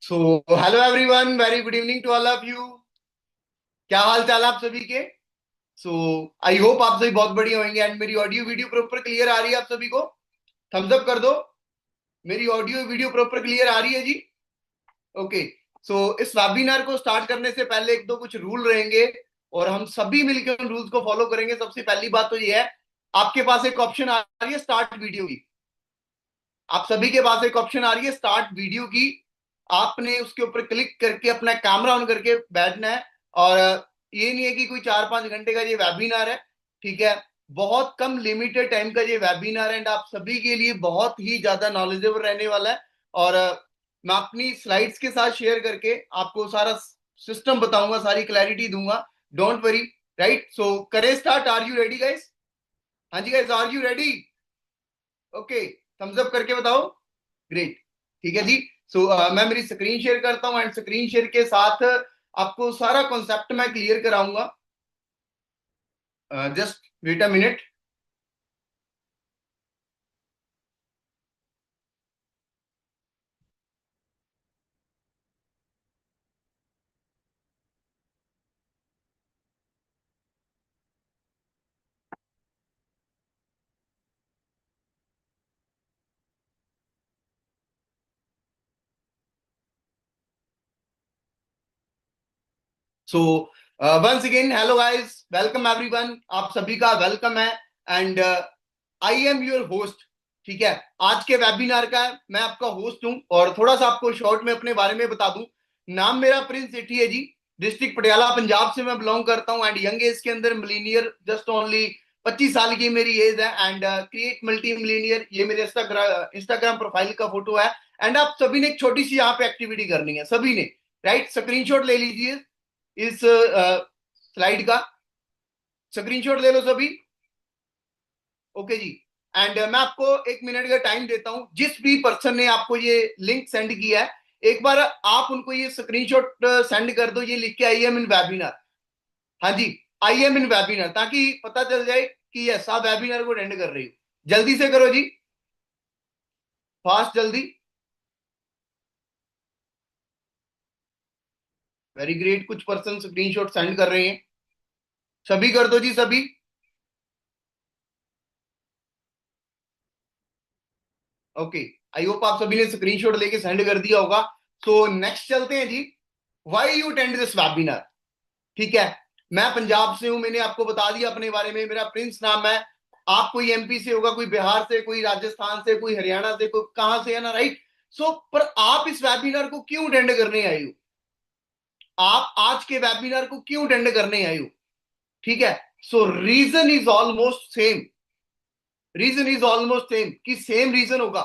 So hello everyone, very good evening to all of you. क्या हाल चाल आप सभी के? सो आई होप आप सभी बहुत बढ़िया होंगे एंड मेरी ऑडियो वीडियो प्रॉपर क्लियर आ रही है आप सभी को? थम्स अप कर दो। मेरी ऑडियो वीडियो प्रॉपर क्लियर आ रही है जी? ओके। सो इस वेबिनार को स्टार्ट करने से पहले एक दो कुछ रूल रहेंगे और हम सभी मिलकर उन रूल्स को फॉलो करेंगे। सबसे पहली बात तो ये है, आपके पास एक ऑप्शन आ रही है स्टार्ट वीडियो की। आप सभी के पास एक ऑप्शन आ रही है स्टार्ट वीडियो की। आपने उसके ऊपर क्लिक करके अपना कैमरा ऑन करके बैठना है। और ये नहीं है कि कोई 4-5 घंटे का ये वेबिनार है, ठीक है? बहुत कम लिमिटेड टाइम का ये वेबिनार है एंड आप सभी के लिए बहुत ही ज्यादा नॉलेजेबल रहने वाला है। और मैं अपनी स्लाइड्स के साथ शेयर करके आपको सारा सिस्टम बताऊंगा, सारी क्लैरिटी दूंगा। Don't worry. राइट, सो करें start. Are you ready guys? हाँ जी guys, are you ready? Okay, thumbs up करके बताओ। ग्रेट। ठीक है जी। सो मैं मेरी स्क्रीन शेयर करता हूं एंड स्क्रीन शेयर के साथ आपको सारा कॉन्सेप्ट मैं क्लियर कराऊंगा। Just wait a minute. So once again hello guys, welcome everyone. आप सभी का वेलकम है and I am your host. ठीक है, आज के वेबिनार का मैं आपका होस्ट हूं और थोड़ा सा आपको शॉर्ट में अपने बारे में बता दूं। नाम मेरा प्रिंस सेठी है जी। डिस्ट्रिक्ट पटियाला पंजाब से मैं बिलोंग करता हूं एंड यंग एज के अंदर मिलीनियर जस्ट ओनली 25 साल की मेरी एज है एंड क्रिएट मल्टी मिलीनियर ये मेरे इंस्टाग्राम प्रोफाइल का फोटो है। एंड आप सभी ने एक छोटी सी यहाँ पे एक्टिविटी करनी है सभी ने। राइट, स्क्रीनशॉट ले लीजिए इस स्लाइड का। स्क्रीनशॉट ले लो सभी। Okay ji. एंड मैं आपको 1 मिनट का टाइम देता हूं। जिस भी पर्सन ने आपको ये लिंक सेंड किया है, एक बार आप उनको ये स्क्रीनशॉट सेंड कर दो, ये लिख के आई एम इन वेबिनार। हाँ जी, आई एम इन वेबिनार, ताकि पता चल जाए कि यस आप वेबिनार को अटेंड कर रही हो। जल्दी से करो जी, फास्ट जल्दी। वेरी ग्रेट, कुछ पर्सन स्क्रीनशॉट सेंड कर रहे हैं। सभी कर दो जी सभी। ओके, आई होप आप सभी ने स्क्रीनशॉट लेके सेंड कर दिया होगा। तो नेक्स्ट चलते हैं जी। Why you attend this webinar? ठीक है, मैं पंजाब से हूं, मैंने आपको बता दिया अपने बारे में। मेरा प्रिंस नाम है। आप कोई एमपी से होगा, कोई बिहार से, कोई राजस्थान से, कोई हरियाणा से, कोई कहां से है ना, राइट? सो पर आप इस वेबिनार को क्यों अटेंड करने आए हो? आप आज के वेबिनार को क्यों अटेंड करने आए हो? ठीक है, so reason is almost same. Reason is almost same, कि सेम रीजन होगा।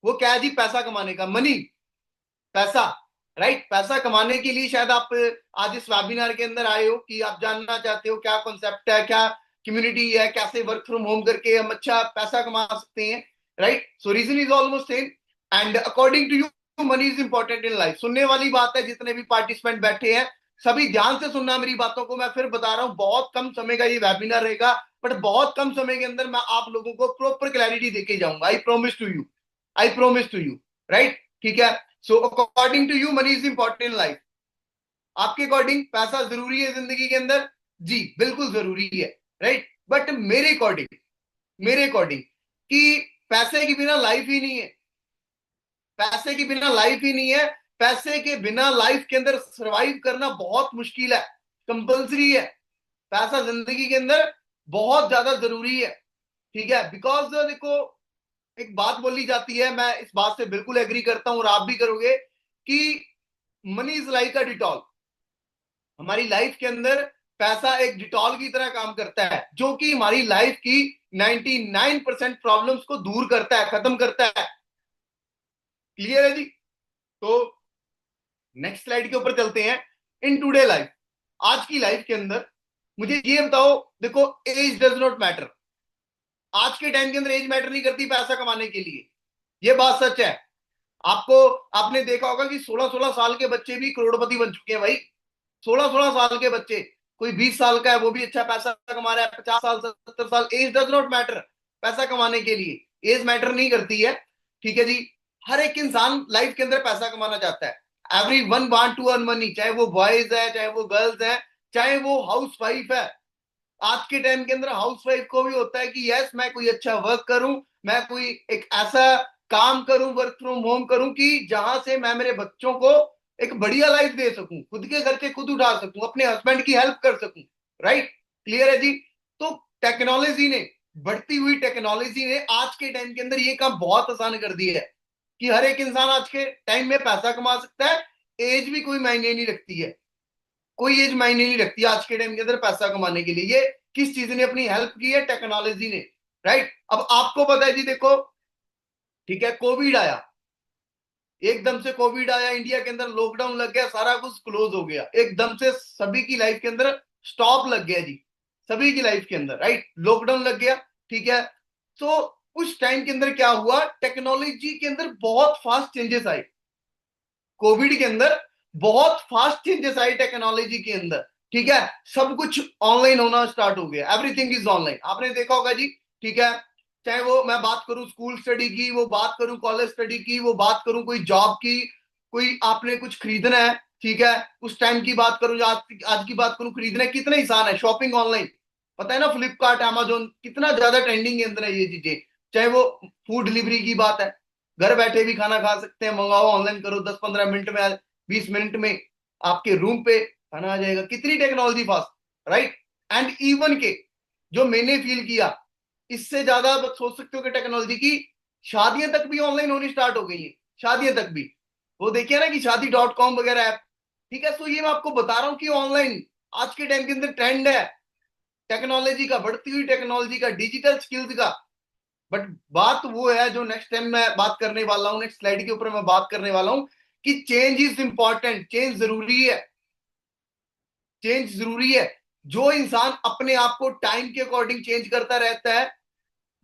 वो क्या है जी? पैसा कमाने का, मनी, पैसा। राइट, पैसा कमाने के लिए शायद आप आज इस वेबिनार के अंदर आए हो कि आप जानना चाहते हो क्या कॉन्सेप्ट है, क्या कम्युनिटी है, कैसे वर्क फ्रॉम होम करके हम अच्छा पैसा कमा सकते हैं। Right, so reason is almost same and according to you money is important in life. सुनने वाली बात है, जितने भी पार्टिसिपेंट बैठे हैं सभी ध्यान से सुनना मेरी बातों को। मैं फिर बता रहा हूं, बहुत कम समय का ये वेबिनार रहेगा, बट बहुत कम समय के अंदर मैं आप लोगों को प्रॉपर क्लैरिटी देके जाऊंगा। I promise to you. I promise to you. Right, ठीक है। So according to you money is important in life. आपके अकॉर्डिंग पैसा जरूरी है जिंदगी के अंदर? जी बिल्कुल जरूरी है। राइट, बट मेरे अकॉर्डिंग कि पैसे के बिना लाइफ ही नहीं है। पैसे के बिना लाइफ ही नहीं है। पैसे के बिना लाइफ के अंदर सरवाइव करना बहुत मुश्किल है, कंपल्सरी है। पैसा जिंदगी के अंदर बहुत ज्यादा जरूरी है। ठीक है, बिकॉज देखो, एक बात बोली जाती है, मैं इस बात से बिल्कुल एग्री करता हूं और आप भी करोगे, कि money is like a Dettol. हमारी लाइफ के अंदर पैसा एक डिटॉल की तरह काम करता है, जो कि हमारी लाइफ की 99% प्रॉब्लम्स को दूर करता है, खत्म करता है। क्लियर है जी? तो नेक्स्ट स्लाइड के ऊपर चलते हैं। इन टुडे लाइफ, आज की लाइफ के अंदर मुझे ये बताओ, देखो, एज डज नॉट मैटर। आज के टाइम के अंदर एज मैटर नहीं करती पैसा कमाने के लिए। ये बात सच है। आपको आपने देखा होगा कि 16-16 साल के बच्चे भी करोड़पति बन चुके हैं भाई। 16-16 साल के बच्चे, कोई 20 साल का है वो भी अच्छा पैसा कमा रहा है, 50 साल, 70 साल, एज डज नॉट मैटर पैसा कमाने के लिए। एज मैटर नहीं करती है। ठीक है जी, हर एक इंसान लाइफ के अंदर पैसा कमाना चाहता है every one want to earn money, चाहे वो बॉयज है, चाहे वो गर्ल्स है, चाहे वो हाउस वाइफ है। आज के टाइम के अंदर हाउस वाइफ को भी होता है कि यस मैं कोई अच्छा वर्क करूं, मैं कोई एक ऐसा काम करूं, वर्क फ्रॉम होम करूं कि जहां से मैं मेरे बच्चों को एक बढ़िया लाइफ दे सकूं, खुद के खर्चे खुद उठा सकूं, अपने हस्बैंड की हेल्प कर सकूं। राइट, क्लियर है जी। तो टेक्नोलॉजी ने, बढ़ती हुई टेक्नोलॉजी ने आज के टाइम के अंदर ये काम बहुत आसान कर दिया है कि हर एक इंसान आज के टाइम में पैसा कमा सकता है। एज भी कोई मायने नहीं रखती है, कोई एज मायने नहीं रखती आज के टाइम के अंदर पैसा कमाने के लिए। ये किस चीज ने अपनी हेल्प की है? टेक्नोलॉजी ने। राइट, अब आपको पता है जी, देखो ठीक है, कोविड आया, एकदम से कोविड आया, इंडिया के अंदर लॉकडाउन लग गया, सारा कुछ क्लोज हो गया, एकदम से सभी की लाइफ के अंदर स्टॉप लग गया जी, सभी की लाइफ के अंदर। राइट, लॉकडाउन लग गया, ठीक है। तो उस टाइम के अंदर क्या हुआ, टेक्नोलॉजी के अंदर बहुत फास्ट चेंजेस आए, कोविड के अंदर बहुत फास्ट चेंजेस आए टेक्नोलॉजी के अंदर। ठीक है, सब कुछ ऑनलाइन होना स्टार्ट हो गया, एवरीथिंग इज ऑनलाइन, आपने देखा होगा जी। ठीक है, चाहे वो मैं बात करूं स्कूल स्टडी की, वो बात करूं कॉलेज स्टडी की, वो बात करूं कोई जॉब की, कोई आपने कुछ खरीदना है, ठीक है, उस टाइम की बात करूं, आज की बात करूं, खरीदना है कितना आसान है, शॉपिंग ऑनलाइन, पता है ना, फ्लिपकार्ट अमेजोन कितना ज्यादा ट्रेंडिंग के अंदर है ये चीजें। चाहे वो फूड डिलीवरी की बात है, घर बैठे भी खाना खा सकते हैं, मंगाओ ऑनलाइन करो, 10-15 मिनट में, 20 मिनट में आपके रूम पे खाना आ जाएगा, कितनी technology fast. Right, and even के जो मैंने फील किया, इससे ज्यादा आप सोच सकते हो कि टेक्नोलॉजी की शादियां तक भी ऑनलाइन होनी स्टार्ट हो गई है, शादियां तक भी, वो देखिए ना कि शादी.com वगैरह ऐप। ठीक है, तो ये मैं आपको बता रहा हूँ कि ऑनलाइन आज के टाइम के अंदर ट्रेंड है टेक्नोलॉजी का, बढ़ती हुई टेक्नोलॉजी का, डिजिटल स्किल्स का। बट बात वो है जो नेक्स्ट टाइम मैं बात करने वाला हूं, नेक्स्ट स्लाइड के ऊपर मैं बात करने वाला हूं कि चेंज इज इंपॉर्टेंट, चेंज जरूरी है, चेंज जरूरी है। जो इंसान अपने आप को टाइम के अकॉर्डिंग चेंज करता रहता है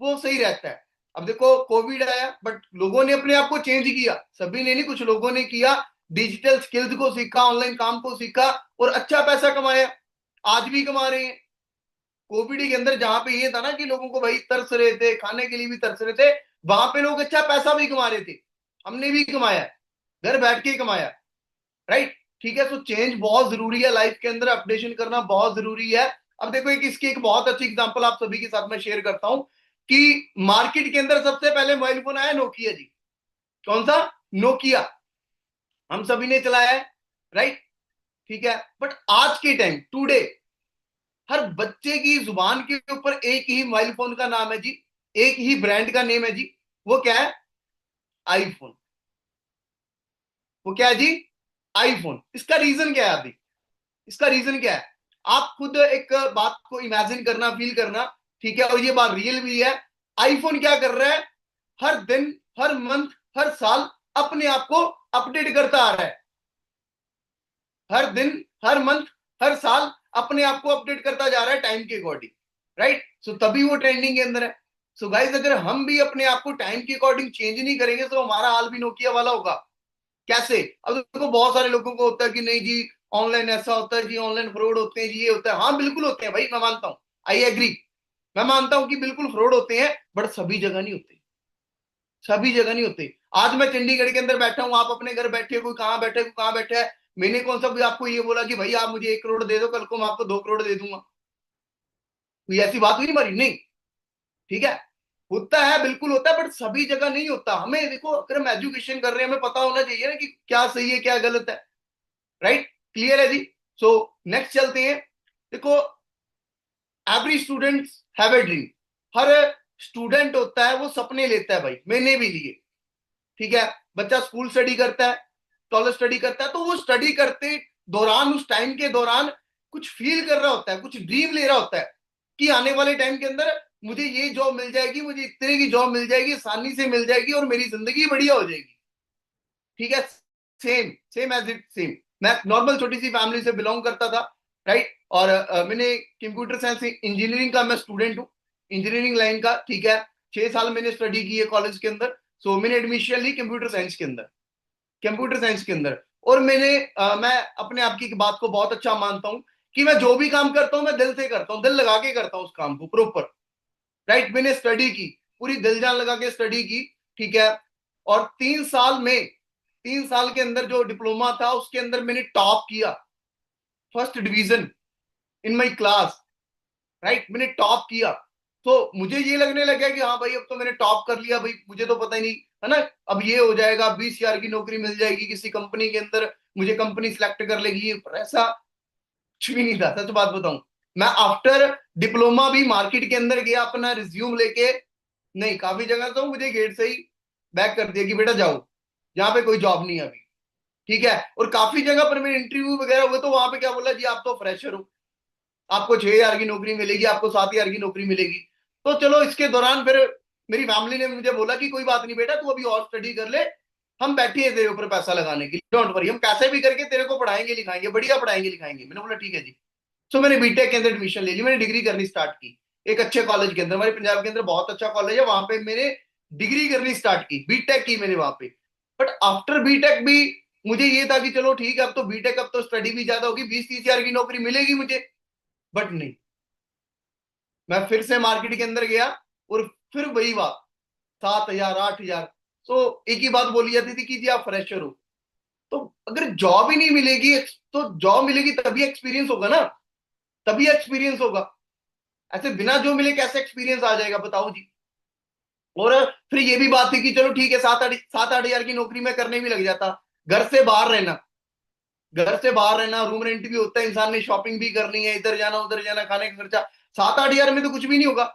वो सही रहता है। अब देखो कोविड आया बट लोगों ने अपने आप को चेंज किया, सभी ने नहीं, कुछ लोगों ने किया, डिजिटल स्किल्स को सीखा, ऑनलाइन काम को सीखा और अच्छा पैसा कमाया, आज भी कमा रहे हैं। कोविड के अंदर जहां पे ये था ना कि लोगों को भाई तरस रहे थे, खाने के लिए भी तरस रहे थे, वहां पे लोग अच्छा पैसा भी कमा रहे थे, हमने भी कमाया, घर बैठ के ही कमाया। राइट, ठीक है, तो चेंज बहुत जरूरी है लाइफ के अंदर, अपडेशन करना बहुत जरूरी है। अब देखो एक इसकी एक बहुत अच्छी एग्जांपल आप सभी के साथ में शेयर करता हूं कि मार्केट के अंदर सबसे पहले मोबाइल फोन आया नोकिया जी, कौन सा? नोकिया, हम सभी ने चलाया है। राइट, ठीक है, बट आज के टाइम टुडे हर बच्चे की जुबान के ऊपर एक ही मोबाइल फोन का नाम है जी, एक ही ब्रांड का नेम है जी, वो क्या है? आईफोन। वो क्या है जी? आईफोन। इसका रीजन क्या है अभी? इसका रीजन क्या है? आप खुद एक बात को इमेजिन करना, फील करना, ठीक है, और ये बात रियल भी है। आईफोन क्या कर रहा है? हर दिन, हर मंथ, हर साल अपने आप को अपडेट करता आ रहा है, हर दिन, हर मंथ, हर साल अपने आप को अपडेट करता जा रहा है टाइम के अकॉर्डिंग। राइट, सो तभी वो ट्रेंडिंग के अंदर है। सो गाइस, अगर हम भी अपने आप को टाइम के अकॉर्डिंग चेंज नहीं करेंगे तो हमारा हाल भी नोकिया वाला होगा। कैसे? अब देखो बहुत सारे लोगों को होता है कि नहीं जी ऑनलाइन ऐसा होता है जी, ऑनलाइन फ्रॉड होते हैं जी, ये होता है, हाँ बिल्कुल होते हैं भाई, मैं मानता हूँ, आई एग्री, मैं मानता हूँ कि बिल्कुल फ्रॉड होते हैं, बट सभी जगह नहीं होते, सभी जगह नहीं होते। आज मैं चंडीगढ़ के अंदर बैठा हूँ, आप अपने घर बैठे हो, कोई कहाँ बैठे, कोई कहाँ बैठा है, मैंने कौन सा भी आपको ये बोला कि भाई आप मुझे 1 करोड़ दे दो, कल को मैं आपको 2 करोड़ दे दूंगा, कोई ऐसी बात हुई हमारी? नहीं। ठीक है, होता है, बिल्कुल होता है, बट सभी जगह नहीं होता। हमें देखो, अगर हम एजुकेशन कर रहे हैं, हमें पता होना चाहिए ना कि क्या सही है क्या गलत है। राइट, क्लियर है जी। सो नेक्स्ट चलते हैं। देखो, every student have a dream, her student होता है वो सपने लेता है भाई, मैंने भी लिए। ठीक है, बच्चा स्कूल स्टडी करता है, कॉलेज स्टडी करता है, तो वो स्टडी करते दौरान, उस टाइम के दौरान कुछ फील कर रहा होता है, कुछ ड्रीम ले रहा होता है कि आने वाले टाइम के अंदर मुझे ये जॉब मिल जाएगी, मुझे इस तरह की जॉब मिल जाएगी, आसानी से मिल जाएगी और मेरी जिंदगी बढ़िया हो जाएगी। ठीक है, same same as it same. मैं नॉर्मल छोटी सी फैमिली से बिलोंग करता था। राइट, और मैंने कंप्यूटर साइंस इंजीनियरिंग का मैं स्टूडेंट हूँ, इंजीनियरिंग लाइन का। ठीक है, 6 साल मैंने स्टडी की है कॉलेज के अंदर। सो मैंने एडमिशन ली कंप्यूटर साइंस के अंदर, कंप्यूटर साइंस के अंदर। और मैं अपने आप की बात को बहुत अच्छा मानता हूँ कि मैं जो भी काम करता हूँ मैं दिल से करता हूँ, दिल लगा के करता हूँ उस काम को प्रॉपर। राइट, मैंने स्टडी की, पूरी दिल जान लगा के स्टडी की। ठीक है, और 3 साल में 3 साल के अंदर जो डिप्लोमा था उसके अंदर मैंने टॉप किया, first division in my class, right, मैंने टॉप किया। तो मुझे ये लगने लगा कि हाँ भाई अब तो मैंने टॉप कर लिया भाई, मुझे तो पता ही नहीं है ना, अब ये हो जाएगा 20,000 की नौकरी मिल जाएगी किसी कंपनी के अंदर, मुझे कंपनी सिलेक्ट कर लेगी, पर ऐसा कुछ भी नहीं था। सच बात बताऊं, मैं आफ्टर डिप्लोमा भी मार्केट के अंदर गया अपना रिज्यूम लेके, नहीं काफी जगह तो मुझे गेट से ही बैक कर दिया कि बेटा जाओ, यहाँ पे कोई जॉब नहीं है अभी, ठीक है। और काफी जगह पर मेरे इंटरव्यू वगैरह हुए तो वहां पे क्या बोला जी आप तो फ्रेशर हो, आपको 6,000 की नौकरी मिलेगी, आपको 7,000 की नौकरी मिलेगी। तो चलो इसके दौरान फिर मेरी फैमिली ने मुझे बोला कि कोई बात नहीं बेटा, तू अभी और स्टडी कर ले, हम बैठे हैं तेरे ऊपर पैसा लगाने के लिए, डोंट वरी, हम कैसे भी करके तेरे को पढ़ाएंगे लिखाएंगे, बढ़िया पढ़ाएंगे लिखाएंगे। मैंने बोला ठीक है जी। सो मैंने बीटेक के अंदर एडमिशन ले ली, मैंने डिग्री करनी स्टार्ट की एक अच्छे कॉलेज के अंदर, हमारे पंजाब के अंदर बहुत अच्छा कॉलेज है, वहां पे मैंने डिग्री करनी स्टार्ट की, बीटेक की मैंने वहां पे। बट आफ्टर बीटेक भी मुझे ये था कि चलो ठीक है अब तो बीटेक, अब तो स्टडी भी ज्यादा होगी, 20-30 हजार की नौकरी मिलेगी मुझे। बट नहीं, मैं फिर से मार्केट के अंदर गया और फिर वही बात, 7,000 8,000। तो एक ही बात बोली जाती थी कि जी आप फ्रेशर हो, तो अगर जॉब ही नहीं मिलेगी तो जॉब मिलेगी तभी एक्सपीरियंस होगा ना, तभी एक्सपीरियंस होगा, ऐसे बिना जो मिले कैसे एक्सपीरियंस आ जाएगा बताओ जी। और फिर ये भी बात थी कि चलो ठीक है 7-8 हजार की नौकरी में करने भी लग जाता, घर से बाहर रहना, घर से बाहर रहना, रूम रेंट भी होता है, इंसान ने शॉपिंग भी करनी है, इधर जाना उधर जाना, खाने का खर्चा, 7-8 हजार में तो कुछ भी नहीं होगा।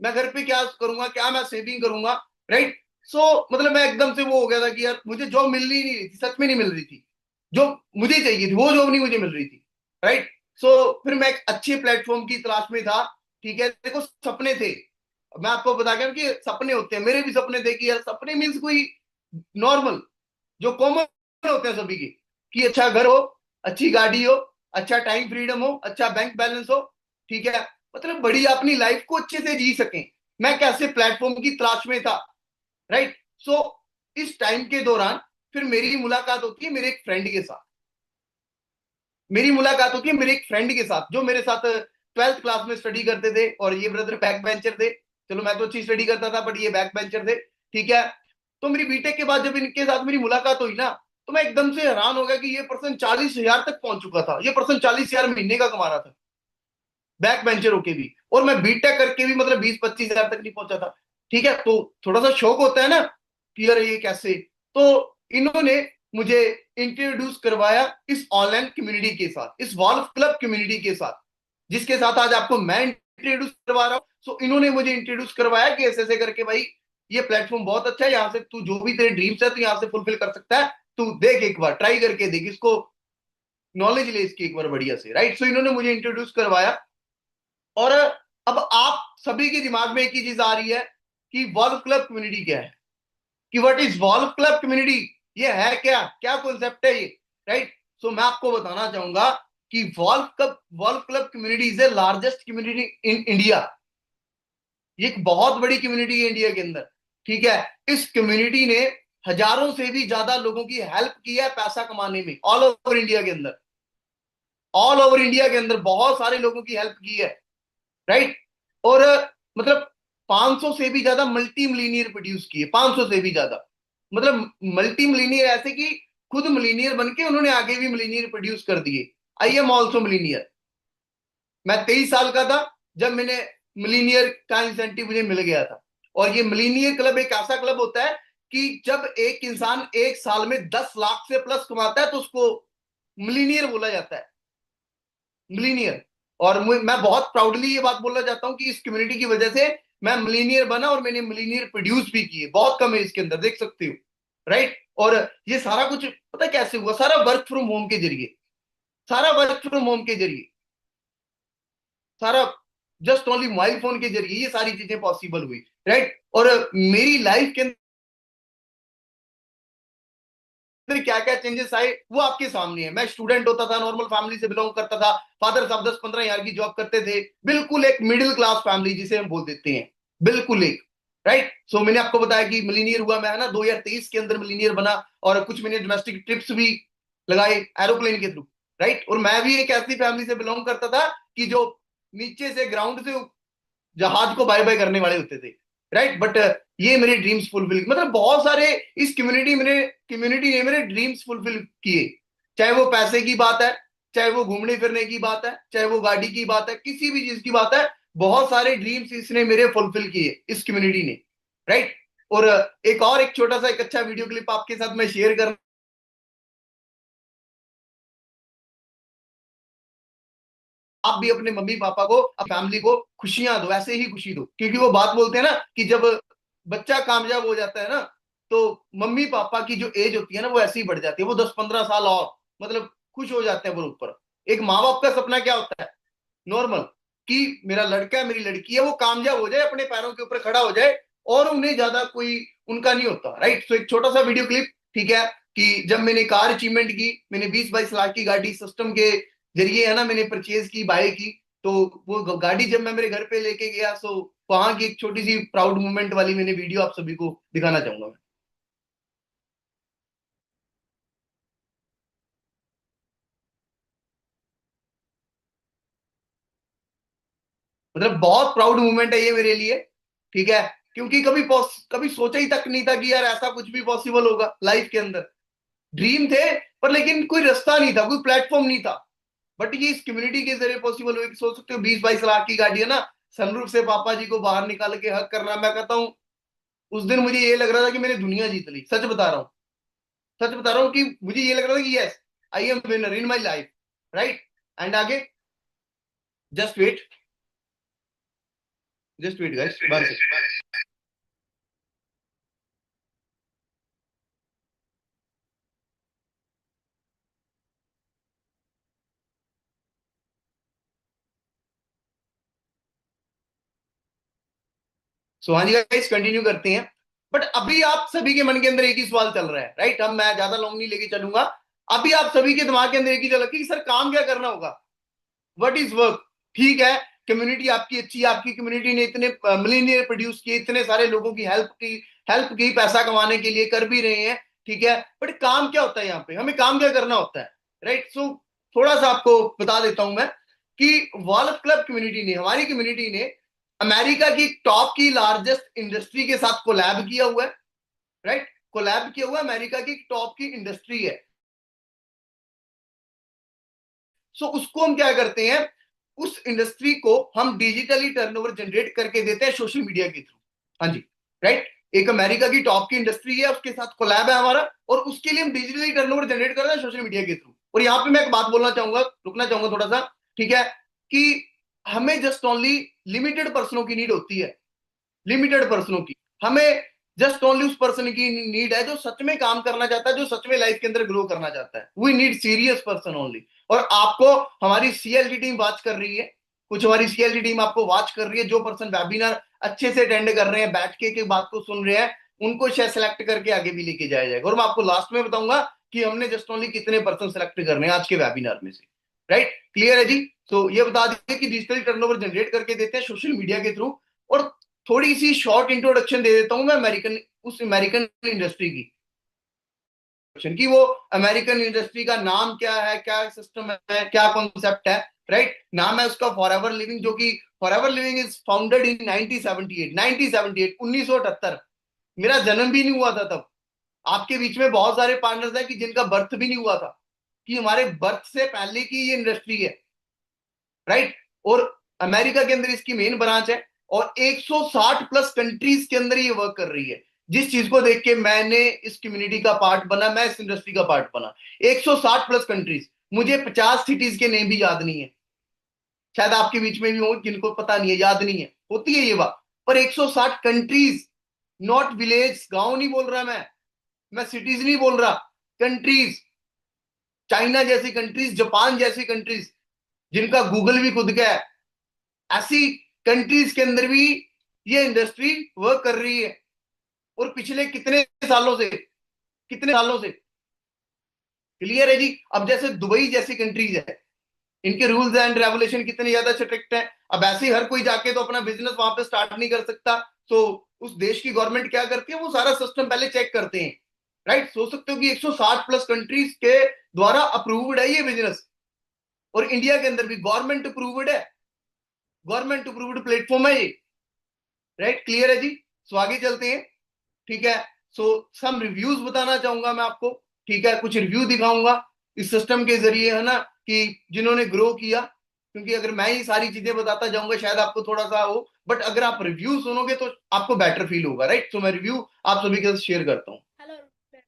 मैं घर पे क्या करूंगा, क्या मैं सेविंग करूंगा, राइट। मतलब मैं एकदम से वो हो गया था कि यार मुझे जॉब मिल ही नहीं रही थी, सच में नहीं मिल रही थी, जो मुझे चाहिए थी वो जॉब नहीं मुझे मिल रही थी, राइट। फिर मैं एक अच्छे प्लेटफॉर्म की तलाश में था, ठीक है। देखो सपने थे, मैं आपको बता गया कि सपने होते हैं, मेरे भी सपने थे कि यार सपने मीन्स कोई नॉर्मल जो कॉमन होते हैं सभी के, कि अच्छा घर हो, अच्छी गाड़ी हो, अच्छा टाइम फ्रीडम हो, अच्छा बैंक बैलेंस हो, ठीक है, मतलब बढ़िया अपनी लाइफ को अच्छे से जी सकें। मैं कैसे प्लेटफॉर्म की तलाश में था, राइट। सो इस टाइम के दौरान फिर मेरी मुलाकात होती है मेरे एक फ्रेंड के साथ, मेरी मुलाकात होती है मेरे एक फ्रेंड के साथ जो मेरे साथ 12th क्लास में स्टडी करते थे, और ये ब्रदर बैक बेंचर थे। चलो मैं तो अच्छी स्टडी करता था बट ये बैक बेंचर थे, ठीक है। तो मेरी बीटेक के बाद जब इनके साथ मेरी मुलाकात हुई ना, तो मैं एकदम से हैरान हो गया कि ये पर्सन 40,000 तक पहुंच चुका था, ये पर्सन 40,000 महीने का कमा रहा था बैक बेंचर होके भी, और मैं बीटेक करके भी मतलब 20-25 हजार तक नहीं पहुंचा था, ठीक है। तो थोड़ा सा शौक होता है ना कि यार ये कैसे। तो इन्होंने मुझे इंट्रोड्यूस करवाया इस ऑनलाइन कम्युनिटी के साथ, इस वॉल्फ क्लब कम्युनिटी के साथ, जिसके साथ आज आपको मैं इंट्रोड्यूस करवा रहा हूँ। सो इन्होंने मुझे इंट्रोड्यूस करवाया कि ऐसे ऐसे करके भाई ये प्लेटफॉर्म बहुत अच्छा है, यहाँ से तू जो भी तेरे ड्रीम्स है तू यहाँ से फुलफिल कर सकता है, तू देख एक बार ट्राई करके देख इसको, नॉलेज ले इसकी एक बार बढ़िया से, राइट। सो इन्होंने मुझे इंट्रोड्यूस करवाया। और अब आप सभी के दिमाग में एक ही चीज आ रही है कि वॉल्व क्लब कम्युनिटी क्या है, कि what is valve club community, ये है क्या, क्या कॉन्सेप्ट है ये, राइट। सो मैं आपको बताना चाहूंगा कि valve club community is the largest community in India. ये एक बहुत बड़ी कम्युनिटी है इंडिया के अंदर, ठीक है। इस कम्युनिटी ने हजारों से भी ज्यादा लोगों की हेल्प की है पैसा कमाने में, ऑल ओवर इंडिया के अंदर, ऑल ओवर इंडिया के अंदर बहुत सारे लोगों की हेल्प की है, राइट। और मतलब 500 से भी ज्यादा मल्टी मिलीनियर प्रोड्यूस किए, 500 से भी ज्यादा, मतलब मल्टी मिलीनियर ऐसे कि खुद मिलीनियर बन के उन्होंने आगे भी मिलीनियर प्रोड्यूस कर दिए। I am also millionaire. मैं 23 साल का था जब मैंने मिलीनियर का इंसेंटिव मुझे मिल गया था। और ये मिलीनियर क्लब एक ऐसा क्लब होता है कि जब एक इंसान एक साल में 10 लाख से प्लस कमाता है तो उसको मिलीनियर बोला जाता है, मिलीनियर। और मैं बहुत प्राउडली ये बात बोलना चाहता हूँ कि इस कम्युनिटी की वजह से मैं मिलीनियर बना, और मैंने मिलीनियर प्रोड्यूस भी किए, बहुत कम है इसके अंदर, देख सकते हो, राइट। और ये सारा कुछ पता कैसे हुआ, सारा वर्क फ्रॉम होम के जरिए, सारा वर्क फ्रॉम होम के जरिए, सारा जस्ट ओनली मोबाइल फोन के जरिए ये सारी चीजें पॉसिबल हुई, राइट। और मेरी लाइफ के क्या क्या चेंजेस आए वो आपके सामने है। मैं स्टूडेंट होता था, नॉर्मल फैमिली से बिलोंग करता था, फादर साहब 10-15 हजार की जॉब करते थे, बिल्कुल एक मिडिल क्लास फैमिली जिसे हम बोल देते हैं, बिल्कुल एक, राइट। सो मैंने आपको बताया कि मिलीनियर हुआ मैं, है ना, 2023 के अंदर मिलीनियर बना, और कुछ मैंने डोमेस्टिक ट्रिप्स भी लगाए एरोप्लेन के थ्रू, राइट। और मैं भी एक ऐसी फैमिली से बिलोंग करता था कि जो नीचे से ग्राउंड से जहाज को बाय बाय करने वाले होते थे, राइट। बट ये मेरे ड्रीम्स फुलफिल, मतलब बहुत सारे इस कम्युनिटी ने मेरे ड्रीम्स फुलफिल किए। चाहे वो पैसे की बात है, चाहे वो घूमने फिरने की बात है, चाहे वो गाड़ी की बात है, किसी भी चीज की बात है, बहुत सारे ड्रीम्स इसने मेरे फुलफिल किए इस कम्युनिटी ने, राइट। और एक छोटा सा एक अच्छा वीडियो क्लिप आपके साथ मैं शेयर कर, आप भी अपने मम्मी पापा को, फैमिली को खुशियां दो, ऐसे ही खुशी दो। क्योंकि वो बात बोलते हैं ना कि जब बच्चा कामयाब हो जाता है ना, तो मम्मी पापा की जो एज होती है ना वो ऐसे ही बढ़ जाती है, वो 10-15 साल और मतलब खुश हो जाते हैं वो ऊपर। एक माँ बाप का सपना क्या होता है नॉर्मल, कि मेरा लड़का है मेरी लड़की है वो कामयाब हो जाए, अपने पैरों के ऊपर खड़ा हो जाए, और उन्हें ज्यादा कोई उनका नहीं होता, राइट। तो एक छोटा सा वीडियो क्लिप, ठीक है, कि जब मैंने कार अचीवमेंट की, मैंने 20-22 लाख की गाड़ी सिस्टम के जरिए है ना मैंने परचेज की, बाय की। तो वो गाड़ी जब मैं मेरे घर पे लेके गया, तो वहां की एक छोटी सी प्राउड मोमेंट वाली मैंने वीडियो आप सभी को दिखाना चाहूंगा मैं। मतलब बहुत प्राउड मोमेंट है ये मेरे लिए, ठीक है। क्योंकि कभी सोचा ही तक नहीं था कि यार ऐसा कुछ भी पॉसिबल होगा लाइफ के अंदर। ड्रीम थे, पर लेकिन कोई रास्ता नहीं था, कोई प्लेटफॉर्म नहीं था। बट ये इस कम्युनिटी के जरिए पॉसिबल हुआ। कि सोच सकते हो 20-22 लाख की गाड़ी है ना, सनरूफ से पापा जी को बाहर निकाल के हक करना, मैं कहता हूँ उस दिन मुझे ये लग रहा था कि मैंने दुनिया जीत ली। सच बता रहा हूँ, सच बता रहा हूँ कि मुझे ये लग रहा था कि yes, I am winner in my life, right. And आगे, just wait, just wait guys, one second. So हाँ जी गाइस, कंटिन्यू करते हैं। बट अभी आप सभी के मन के अंदर एक ही सवाल चल रहा है, राइट। हम मैं ज्यादा लॉन्ग नहीं लेके चलूंगा। अभी आप सभी के दिमाग के अंदर एक ही चल रहा है कि सर काम क्या करना होगा, व्हाट इज वर्क। ठीक है, कम्युनिटी आपकी अच्छी है, आपकी कम्युनिटी ने इतने मिलीनियर प्रोड्यूस किए, इतने सारे लोगों की हेल्प की पैसा कमाने के लिए, कर भी रहे हैं, ठीक है। बट काम क्या होता है यहाँ पे, हमें काम क्या करना होता है, राइट। सो थोड़ा सा आपको बता देता हूं मैं कि वॉल्फ क्लब कम्युनिटी ने, हमारी कम्युनिटी ने अमेरिका की टॉप की लार्जेस्ट इंडस्ट्री के साथ कोलैब किया हुआ है, राइट। कोलैब किया हुआ अमेरिका की टॉप की इंडस्ट्री है। सो उसको हम क्या करते हैं, उस इंडस्ट्री को हम डिजिटली टर्नओवर जनरेट करके देते हैं सोशल मीडिया के थ्रू। हाँ जी, राइट। एक अमेरिका की टॉप की इंडस्ट्री है, उसके साथ कोलैब है हमारा, और उसके लिए हम डिजिटली टर्नओवर जनरेट कर रहे हैं सोशल मीडिया के थ्रू। और यहाँ पे मैं एक बात बोलना चाहूंगा, रुकना चाहूंगा थोड़ा सा, ठीक है, कि हमें जस्ट ओनली लिमिटेड पर्सनों की नीड होती है, लिमिटेड पर्सनों की। हमें जस्ट ओनली उस पर्सन की नीड है जो सच में काम करना चाहता है, जो सच में लाइफ के अंदर ग्रो करना चाहता है। We need serious person only. और आपको हमारी सीएलटी टीम वॉच कर रही है, कुछ हमारी सीएलटी टीम आपको वॉच कर रही है, जो पर्सन वेबिनार अच्छे से अटेंड कर रहे हैं, बैठ के बात को सुन रहे हैं, उनको शायद सेलेक्ट करके आगे भी लेके जाया जाएगा। और मैं आपको लास्ट में बताऊंगा कि हमने जस्ट ओनली कितने पर्सन सेलेक्ट करने हैं आज के वेबिनार में से, राइट। क्लियर है जी। तो ये बता दीजिए कि डिजिटल टर्नओवर जनरेट करके देते हैं सोशल मीडिया के थ्रू। और थोड़ी सी शॉर्ट इंट्रोडक्शन दे देता हूं मैं अमेरिकन इंडस्ट्री की, कि वो अमेरिकन इंडस्ट्री का नाम क्या है, क्या सिस्टम है, क्या कॉन्सेप्ट है, राइट। नाम है उसका फॉरएवर लिविंग, जो कि forever living is founded in 1978, 1978। मेरा जन्म भी नहीं हुआ था तब। आपके बीच में बहुत सारे पार्टनर्स हैं कि जिनका बर्थ भी नहीं हुआ था, कि हमारे बर्थ से पहले की ये इंडस्ट्री है, राइट। और अमेरिका के अंदर इसकी मेन ब्रांच है, और 160 प्लस कंट्रीज के अंदर ये वर्क कर रही है। जिस चीज को देख के मैंने इस कम्युनिटी का पार्ट बना, मैं इस इंडस्ट्री का पार्ट बना। 160 प्लस कंट्रीज, मुझे 50 सिटीज के नेम भी याद नहीं है, शायद आपके बीच में भी हो जिनको पता नहीं है, याद नहीं है, होती है ये बात। पर 160 कंट्रीज, नॉट विलेज, गांव नहीं बोल रहा मैं सिटीज नहीं बोल रहा, कंट्रीज। चाइना जैसी कंट्रीज, जापान जैसी कंट्रीज, जिनका गूगल भी खुद का है, ऐसी कंट्रीज के अंदर भी ये इंडस्ट्री वर्क कर रही है। और पिछले कितने सालों से, क्लियर है जी। अब जैसे दुबई जैसी कंट्रीज है, इनके रूल्स एंड रेगुलेशन कितने ज्यादा स्ट्रिक्ट हैं। अब ऐसे ही हर कोई जाके तो अपना बिजनेस वहां पे स्टार्ट नहीं कर सकता। तो उस देश की गवर्नमेंट क्या करती है, वो सारा सिस्टम पहले चेक करते हैं, राइट। सोच सकते हो कि 160 प्लस कंट्रीज के द्वारा अप्रूव्ड है ये बिजनेस। और इंडिया के अंदर भी गवर्नमेंट अप्रूव्ड है, गवर्नमेंट अप्रूव्ड प्लेटफॉर्म है ये, राइट। क्लियर है जी। सो आगे चलते हैं, ठीक है। सो सम रिव्यूज बताना चाहूंगा मैं आपको, ठीक है, कुछ रिव्यू दिखाऊंगा इस सिस्टम के जरिए, है ना, कि जिन्होंने ग्रो किया, क्योंकि अगर मैं ही सारी चीजें बताता जाऊंगा शायद आपको थोड़ा सा हो, बट अगर आप रिव्यू सुनोगे तो आपको बेटर फील होगा, राइट। तो मैं रिव्यू आप सभी के साथ शेयर करता हूँ। हेलो, मैं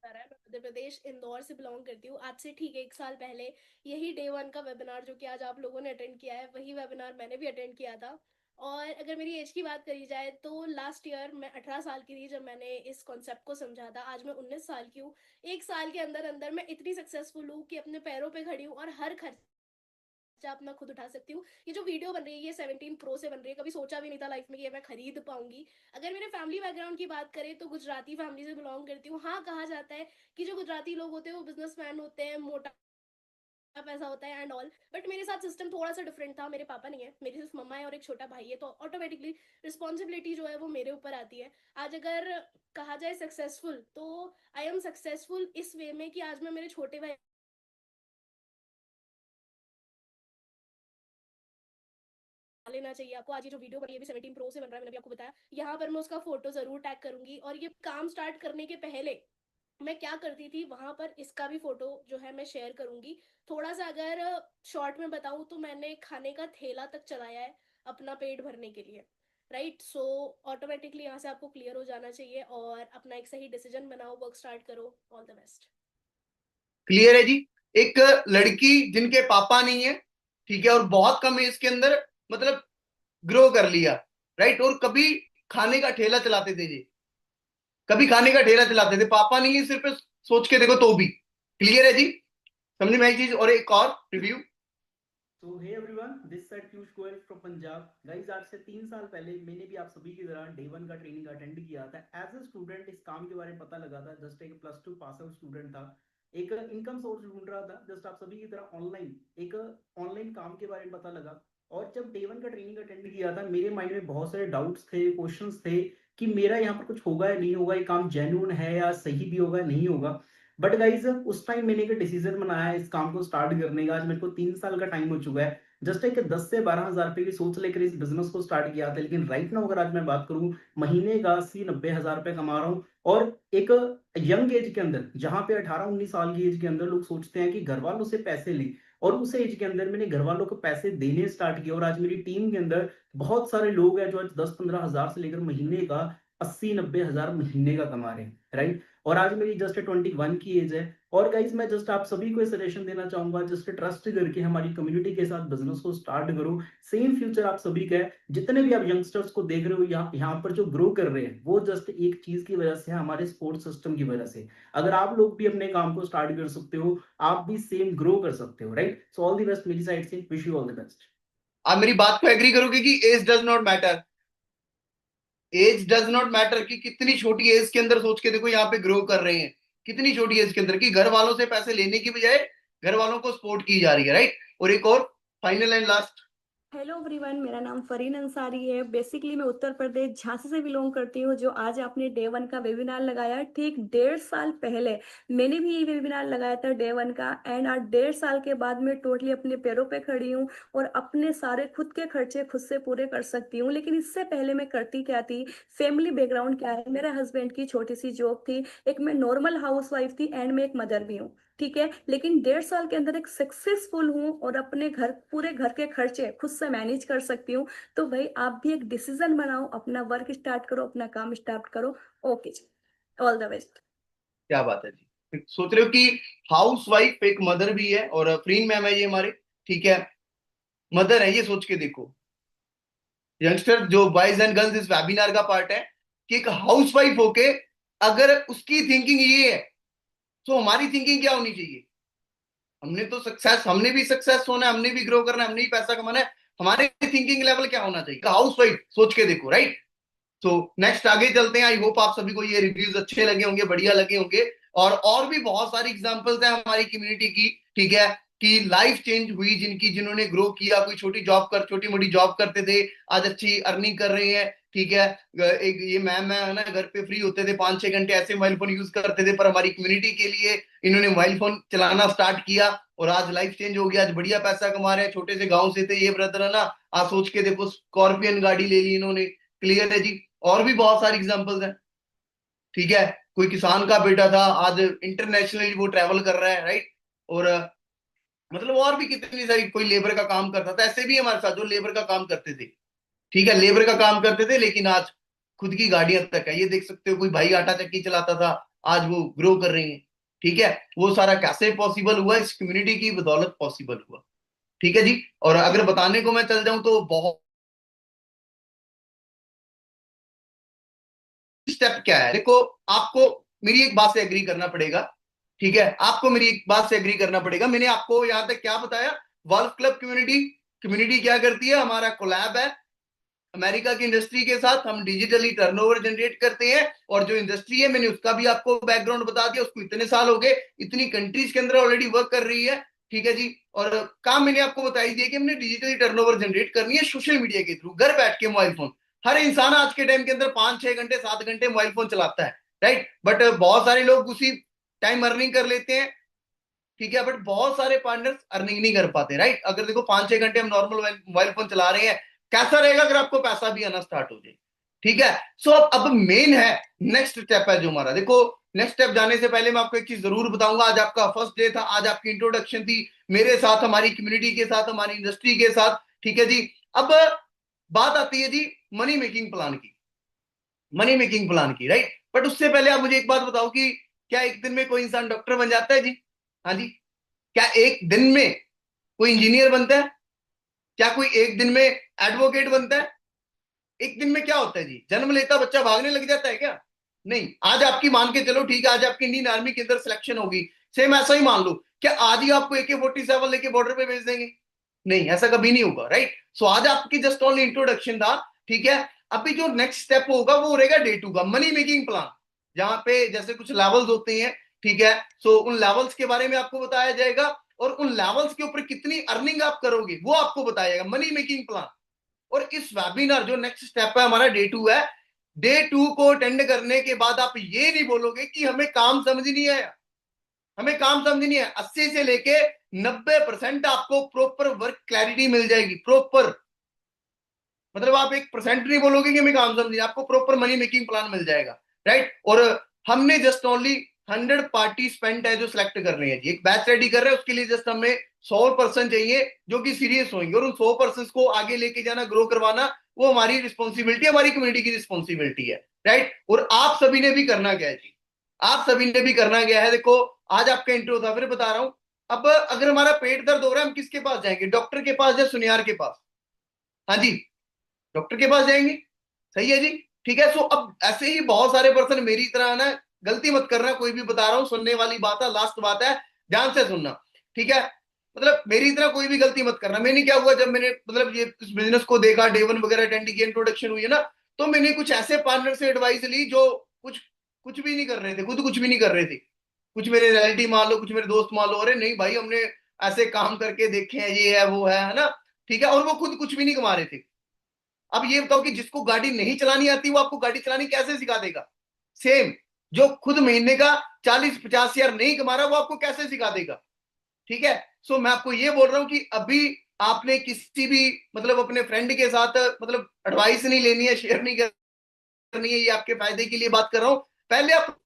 मध्य प्रदेश इंदौर से बिलोंग करती हूँ। आज से ठीक 1 साल पहले यही डे वन का वेबिनार जो कि आज आप लोगों ने अटेंड किया है, वही वेबिनार मैंने भी अटेंड किया था। और अगर मेरी एज की बात करी जाए तो लास्ट ईयर मैं 18 साल की थी जब मैंने इस कॉन्सेप्ट को समझा था। आज मैं 19 साल की हूँ। 1 साल के अंदर अंदर मैं इतनी सक्सेसफुल हूँ कि अपने पैरों पे खड़ी हूँ और हर खर्चा अपना खुद उठा सकती हूँ। ये जो वीडियो बन रही है ये 17 प्रो से बन रही है, कभी सोचा भी नहीं था लाइफ में कि ये मैं खरीद पाऊंगी। अगर मेरे फैमिली बैकग्राउंड की बात करें तो गुजराती फैमिली से बिलोंग करती हूँ। हाँ, कहा जाता है कि जो गुजराती लोग होते हैं वो बिजनेसमैन होते हैं, मोटा पैसा होता है एंड ऑल, बट मेरे साथ सिस्टम थोड़ा सा डिफरेंट था। मेरे पापा नहीं है, मेरी सिर्फ मम्मा है और एक छोटा भाई है, तो ऑटोमेटिकली रिस्पॉन्सिबिलिटी जो है वो मेरे ऊपर आती है। आज अगर कहा जाए सक्सेसफुल, तो आई एम सक्सेसफुल इस वे में कि आज मैं मेरे छोटे भाई लेना चाहिए आपको। आज ये जो वीडियो बनी है भी 17 प्रो से बन रहा है, मैंने भी आपको बताया। यहाँ पर मैं उसका फोटो जरूर टैग करूंगी। और ये काम स्टार्ट करने के पहले मैं क्या करती थी वहां पर, इसका भी फोटो जो है मैं शेयर करूंगी। थोड़ा सा अगर शॉर्ट में बताऊं तो मैंने खाने का ठेला तक चलाया है अपना पेट भरने के लिए, राइट। सो ऑटोमेटिकली यहाँ से आपको क्लियर हो जाना चाहिए और अपना एक सही डिसीजन बनाओ, वर्क स्टार्ट करो। All the best. क्लियर है जी। एक लड़की जिनके पापा नहीं है, ठीक है, और बहुत कम एज के अंदर मतलब ग्रो कर लिया, राइट। और कभी खाने का ठेला चलाते थे जी, कभी खाने का ठेला चलाते थे, पापा नहीं है सिर्फ, सोच के देखो तो भी। क्लियर है जी, समझ में आई चीज। और एक और रिव्यू। तो hey everyone, this side Piyush Goyal from Punjab. Guys, आज से 3 साल पहले मैंने भी आप सभी की तरह डे वन का ट्रेनिंग अटेंड किया था। एज अ स्टूडेंट इस काम के बारे में पता लगा था, जस्ट एक plus two pass out student था, एक इनकम सोर्स ढूंढ रहा था, जस्ट आप सभी की तरह ऑनलाइन एक ऑनलाइन काम के बारे में पता लगा। और जब डे वन का ट्रेनिंग अटेंड किया था, मेरे माइंड में बहुत सारे डाउट्स थे, क्वेश्चंस थे कि मेरा यहाँ पर कुछ होगा या नहीं होगा, ये काम जेन्युइन है या सही भी होगा या नहीं होगा। बट गाइज, उस टाइम मैंने एक डिसीजन बनाया इस काम को स्टार्ट करने का। आज मेरे को 3 साल का टाइम हो चुका है। जस्ट एक 10 से 12 हजार रुपए की सोच लेकर इस बिजनेस को स्टार्ट किया था, लेकिन राइट नाउ अगर आज मैं बात करूं, महीने का 80-90 हजार रुपए कमा रहा हूं। और एक यंग एज के अंदर, जहां पे 18-19 साल की एज के अंदर लोग सोचते हैं कि घर वालों से पैसे ले, और उस एज के अंदर मैंने घर वालों को पैसे देने स्टार्ट किया। और आज मेरी टीम के अंदर बहुत सारे लोग हैं जो आज 10-15 हजार से लेकर महीने का 80-90 हजार महीने का कमा रहे हैं, राइट। और आज मेरी जस्ट 21 की एज है। और गाइज, मैं जस्ट आप सभी को सजेशन देना चाहूंगा, जस्ट ट्रस्ट करके हमारी कम्युनिटी के साथ बिजनेस को स्टार्ट करो। सेम फ्यूचर आप सभी का है। जितने भी आप यंगस्टर्स को देख रहे हो यहाँ पर जो ग्रो कर रहे हैं, वो जस्ट एक चीज की वजह से है, हमारे स्पोर्ट सिस्टम की वजह से। अगर आप लोग भी अपने काम को स्टार्ट कर सकते हो, आप भी सेम ग्रो कर सकते हो, right. So all the best मेरी साइड से, wish you all the best. आप मेरी बात को एग्री करोगे कि age does not matter, age does not matter, कि कितनी छोटी एज के अंदर सोच के देखो यहाँ पे ग्रो कर रहे हैं, कितनी छोटी एज के अंदर, कि घर वालों से पैसे लेने की बजाय घर वालों को सपोर्ट की जा रही है, राइट। और एक और final and last. Hello everyone, मेरा नाम फरीन अंसारी है। बेसिकली मैं उत्तर प्रदेश झांसी से बिलोंग करती हूँ। जो आज आपने डे वन का वेबिनार लगाया है, ठीक 1.5 साल पहले मैंने भी ये वेबिनार लगाया था डे वन का। एंड आज 1.5 साल के बाद मैं टोटली अपने पैरों पे खड़ी हूँ और अपने सारे खुद के खर्चे खुद से पूरे कर सकती हूँ। लेकिन इससे पहले मैं करती क्या थी, फैमिली बैकग्राउंड क्या है, मेरे हस्बैंड की छोटी सी जॉब थी, एक मैं नॉर्मल हाउस वाइफ थी एंड मैं एक मदर भी हूँ, ठीक है। लेकिन 1.5 साल के अंदर एक सक्सेसफुल हूँ और अपने घर, पूरे घर के खर्चे खुद से मैनेज कर सकती हूँ। तो भाई आप भी एक डिसीजन बनाओ, अपना वर्क स्टार्ट करो, अपना काम स्टार्ट करो। ओके जी, ऑल द बेस्ट। क्या बात है जी, सोच रहे हो कि हाउस वाइफ एक मदर भी है, और फ्रीन मैम है ये हमारे, ठीक है, मदर है, ये सोच के देखो यंगस्टर जो बॉयज एंड गर्ल्स इस वेबिनार का पार्ट है, कि एक हाउस वाइफ होके अगर उसकी थिंकिंग ये है, तो हमारी थिंकिंग क्या होनी चाहिए। हमने तो सक्सेस, हमने भी सक्सेस होना है, हमने भी ग्रो करना है, हमने भी पैसा कमाना है, हमारे थिंकिंग लेवल क्या होना चाहिए, हाउस वाइफ सोच के देखो, राइट। सो नेक्स्ट आगे चलते हैं। आई होप आप सभी को ये रिव्यूज अच्छे लगे होंगे, बढ़िया लगे होंगे। और भी बहुत सारी एग्जांपल्स हैं हमारी कम्युनिटी की, ठीक है, कि लाइफ चेंज हुई जिनकी, जिन्होंने ग्रो किया, कोई छोटी मोटी जॉब करते थे, आज अच्छी अर्निंग कर रहे हैं, ठीक है। एक ये मैम है ना, घर पे फ्री होते थे 5-6 घंटे ऐसे मोबाइल फोन यूज करते थे, पर हमारी कम्युनिटी के लिए इन्होंने मोबाइल फोन चलाना स्टार्ट किया और आज लाइफ चेंज हो गया, आज बढ़िया पैसा कमा रहे हैं। छोटे से गांव से थे ये ब्रदर, है ना, आज सोच के देखो स्कॉर्पियन गाड़ी ले ली इन्होंने। क्लियर है जी। और भी बहुत सारी एग्जांपल्स हैं, ठीक है। कोई किसान का बेटा था, आज इंटरनेशनली वो ट्रैवल कर रहा है, राइट। और मतलब और भी कितनी सारी, कोई लेबर का काम करता था, ऐसे भी हमारे साथ जो लेबर का काम करते थे, ठीक है, लेबर का काम करते थे लेकिन आज खुद की गाड़ियां तक है, ये देख सकते हो। कोई भाई आटा चक्की चलाता था, आज वो ग्रो कर रही है, ठीक है। वो सारा कैसे पॉसिबल हुआ? इस कम्युनिटी की बदौलत पॉसिबल हुआ, ठीक है जी। और अगर बताने को मैं चल जाऊं तो बहुत स्टेप क्या है, देखो, आपको मेरी एक बात से एग्री करना पड़ेगा, ठीक है। आपको मेरी एक बात से एग्री करना पड़ेगा। मैंने आपको यहां तक क्या बताया? वल्फ क्लब कम्युनिटी, कम्युनिटी क्या करती है? हमारा कोलैब है अमेरिका की इंडस्ट्री के साथ, हम डिजिटली टर्नओवर जनरेट करते हैं। और जो इंडस्ट्री है, मैंने उसका भी आपको बैकग्राउंड बता दिया, उसको इतने साल हो गए, इतनी कंट्रीज के अंदर ऑलरेडी वर्क कर रही है, ठीक है जी। और काम मैंने आपको बता ही दिया कि हमने डिजिटली टर्नओवर जनरेट करनी है सोशल मीडिया के थ्रू, घर बैठ के मोबाइल फोन। हर इंसान आज के टाइम के अंदर 5-6 घंटे 7 घंटे मोबाइल फोन चलाता है, राइट। बट बहुत सारे लोग उसी टाइम अर्निंग कर लेते हैं, ठीक है। बट बहुत सारे पार्टनर्स अर्निंग नहीं कर पाते, राइट। अगर देखो 5-6 घंटे हम नॉर्मल मोबाइल फोन चला रहे हैं, कैसा रहेगा अगर आपको पैसा भी आना स्टार्ट हो जाए, ठीक है। सो अब मेन है, नेक्स्ट स्टेप है जो हमारा, देखो, नेक्स्ट स्टेप जाने से पहले मैं आपको एक चीज जरूर बताऊंगा। आज आपका फर्स्ट डे था, आज आपकी इंट्रोडक्शन थी मेरे साथ, हमारी कम्युनिटी के साथ, हमारी इंडस्ट्री के साथ, ठीक है जी। अब बात आती है जी मनी मेकिंग प्लान की, मनी मेकिंग प्लान की, राइट। बट उससे पहले आप मुझे एक बात बताओ कि क्या एक दिन में कोई इंसान डॉक्टर बन जाता है जी? हाँ जी। क्या एक दिन में कोई इंजीनियर बनता है? क्या कोई एक दिन में एडवोकेट बनता है? एक दिन में क्या होता है जी? जन्म लेता बच्चा भागने लग जाता है क्या? नहीं। आज आपकी मान के चलो, ठीक है, आज आपकी इंडियन आर्मी के अंदर सिलेक्शन होगी, सेम ऐसा ही मान लो, क्या आज ही आपको AK-47 लेके बॉर्डर पे भेज देंगे? नहीं, ऐसा कभी नहीं होगा, राइट। सो आज आपकी जस्ट ओनली इंट्रोडक्शन था, ठीक है। अभी जो नेक्स्ट स्टेप होगा वो रहेगा Day 2 का मनी मेकिंग प्लान, जहां पे जैसे कुछ लेवल्स होते हैं, ठीक है। सो उन लेवल्स के बारे में आपको बताया जाएगा, और उन लेवल्स के ऊपर कितनी अर्निंग आप करोगे वो आपको बताया जाएगा, मनी मेकिंग प्लान। और इस वेबिनार जो नेक्स्ट स्टेप है हमारा Day 2 है, Day 2 को अटेंड करने के बाद आप ये नहीं बोलोगे कि हमें काम समझ नहीं आया, हमें काम समझ नहीं है। 80 से लेके 90% आपको प्रॉपर वर्क क्लैरिटी मिल जाएगी, प्रॉपर। मतलब आप 1% नहीं बोलोगे कि हमें काम समझ नहीं, आपको प्रॉपर मनी मेकिंग प्लान मिल जाएगा, राइट। और हमने जस्ट ओनली 100 पार्टिसिपेंट है जो सिलेक्ट कर रहे हैं जी, एक बैच रेडी कर रहे हैं, उसके लिए जस्ट हमें 100 पर्सन चाहिए जो कि सीरियस होंगे, और उन 100 पर्सन को आगे लेके जाना, ग्रो करवाना, वो हमारी रिस्पॉन्सिबिलिटी, हमारी कम्युनिटी की रिस्पॉन्सिबिलिटी है, राइट। और आप सभी ने भी करना क्या है जी? आप सभी ने भी करना गया है, देखो, आज आपका इंट्रो था, फिर बता रहा हूं। अब अगर हमारा पेट दर्द हो रहा है, हम किसके पास जाएंगे? डॉक्टर के पास या सुनियार के पास? हाँ जी, डॉक्टर के पास जाएंगे, सही है जी, ठीक है। सो अब ऐसे ही बहुत सारे पर्सन मेरी तरह ना, गलती मत करना, कोई भी बता रहा हूं, सुनने वाली बात है, लास्ट बात है, ध्यान से सुनना, ठीक है। मतलब मेरी तरह कोई भी गलती मत करना। मैंने क्या हुआ, जब मैंने मतलब ये इस बिजनेस को देखा, Day 1 वगैरह अटेंड किया, इंट्रोडक्शन हुई है ना, तो मैंने कुछ ऐसे पार्टनर से एडवाइस ली जो कुछ कुछ भी नहीं कर रहे थे, खुद कुछ भी नहीं कर रहे थे। कुछ मेरे रिलेटिव मान लो, कुछ मेरे दोस्त मान लो, अरे नहीं भाई, हमने ऐसे काम करके देखे हैं, ये है वो है ना, ठीक है। और वो खुद कुछ भी नहीं कमा रहे थे। अब ये बताओ कि जिसको गाड़ी नहीं चलानी आती वो आपको गाड़ी चलानी कैसे सिखा देगा? सेम, जो खुद महीने का 40-50 हजार नहीं कमा रहा वो आपको कैसे सिखा देगा? ठीक है। सो मैं आपको ये बोल रहा हूं कि अभी आपने किसी भी मतलब अपने फ्रेंड के साथ मतलब एडवाइस नहीं लेनी है, शेयर नहीं करनी है, ये आपके फायदे के लिए बात कर रहा हूं। पहले आप,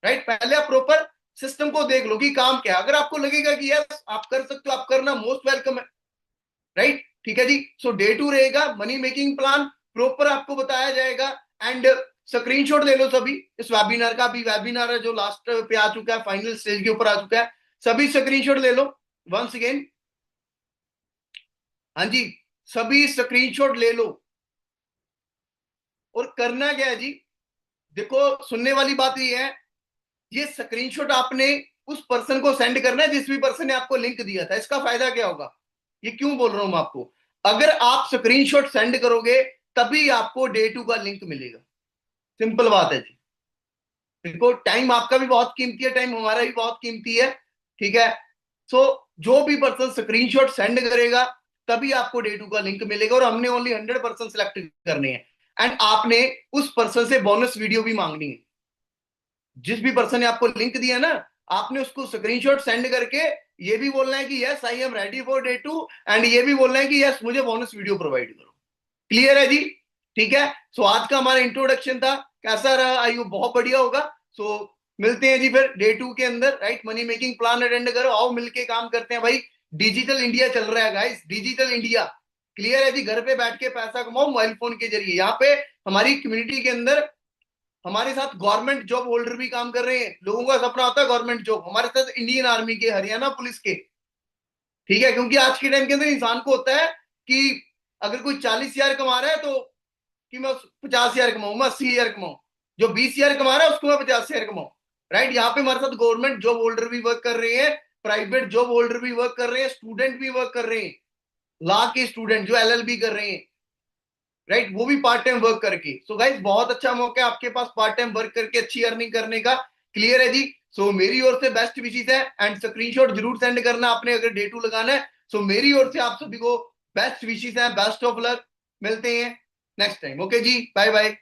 राइट, पहले आप प्रॉपर सिस्टम को देख लो कि काम क्या है। अगर आपको लगेगा कि यस आप कर सकते हो, आप करना, मोस्ट वेलकम है, राइट, ठीक है जी। सो Day 2 रहेगा मनी मेकिंग प्लान, प्रॉपर आपको बताया जाएगा। एंड स्क्रीनशॉट ले लो सभी इस वेबिनार का, अभी वेबिनार है जो लास्ट पे आ चुका है, फाइनल स्टेज के ऊपर आ चुका है, सभी स्क्रीनशॉट ले लो वंस अगेन। हाँ जी, सभी स्क्रीनशॉट ले लो। और करना क्या है जी, देखो, सुनने वाली बात ये है, ये स्क्रीनशॉट आपने उस पर्सन को सेंड करना है जिस भी पर्सन ने आपको लिंक दिया था। इसका फायदा क्या होगा, ये क्यों बोल रहा हूं मैं आपको, अगर आप स्क्रीनशॉट सेंड करोगे तभी आपको Day 2 का लिंक मिलेगा, सिंपल बात है जी। देखो, टाइम आपका भी बहुत कीमती है, टाइम हमारा भी बहुत कीमती है, ठीक है। सो जो भी पर्सन स्क्रीनशॉट सेंड करेगा तभी आपको Day 2 का लिंक मिलेगा, और हमने ओनली 100 पर्सन सिलेक्ट करने हैं। एंड आपने उस पर्सन से बोनस वीडियो भी मांगनी है। जिस भी पर्सन ने आपको लिंक दिया ना, आपने उसको स्क्रीनशॉट सेंड करके ये भी बोलना है कि yes I am ready for Day 2, and ये भी बोलना है कि यस मुझे बोनस वीडियो प्रोवाइड करो। क्लियर है जी, ठीक है, सो आज का हमारा इंट्रोडक्शन था, कैसा रहा, आई होप बहुत बढ़िया होगा। सो मिलते हैं जी फिर डे 2 के अंदर, right. Money making plan attend करो, आओ मिलके काम करते हैं भाई। डिजिटल इंडिया चल रहा है गाइस, डिजिटल इंडिया। क्लियर है जी, घर पे बैठ के पैसा कमाओ मोबाइल फोन के जरिए। यहाँ पे हमारी कम्युनिटी के अंदर हमारे साथ गवर्नमेंट जॉब होल्डर भी काम कर रहे हैं। लोगों का सपना होता है गवर्नमेंट जॉब, हमारे साथ इंडियन आर्मी के, हरियाणा पुलिस के, ठीक है। क्योंकि आज के टाइम के अंदर इंसान को होता है कि अगर कोई 40,000 कमा रहा है तो कि मैं 50,000 कमाऊं, मैं 80,000 कमाऊं। जो 20,000 कमा रहा है उसको मैं 50,000 कमाऊं, राइट। यहाँ पे हमारे साथ गवर्नमेंट जॉब होल्डर भी वर्क कर रहे हैं, प्राइवेट जॉब होल्डर भी वर्क कर रहे हैं, स्टूडेंट भी वर्क कर रहे हैं, लॉ के स्टूडेंट जो LLB कर रहे हैं, राइट, वो भी पार्ट टाइम वर्क करके। सो गाइस बहुत अच्छा मौका है आपके पास पार्ट टाइम वर्क करके अच्छी अर्निंग करने का। क्लियर है जी। सो मेरी ओर से बेस्ट विशेस है, एंड स्क्रीनशॉट जरूर सेंड करना आपने अगर डे 2 लगाना है। सो मेरी ओर से आप सभी को बेस्ट विशेस है, बेस्ट ऑफ लक। मिलते हैं नेक्स्ट टाइम, ओके जी, बाय बाय।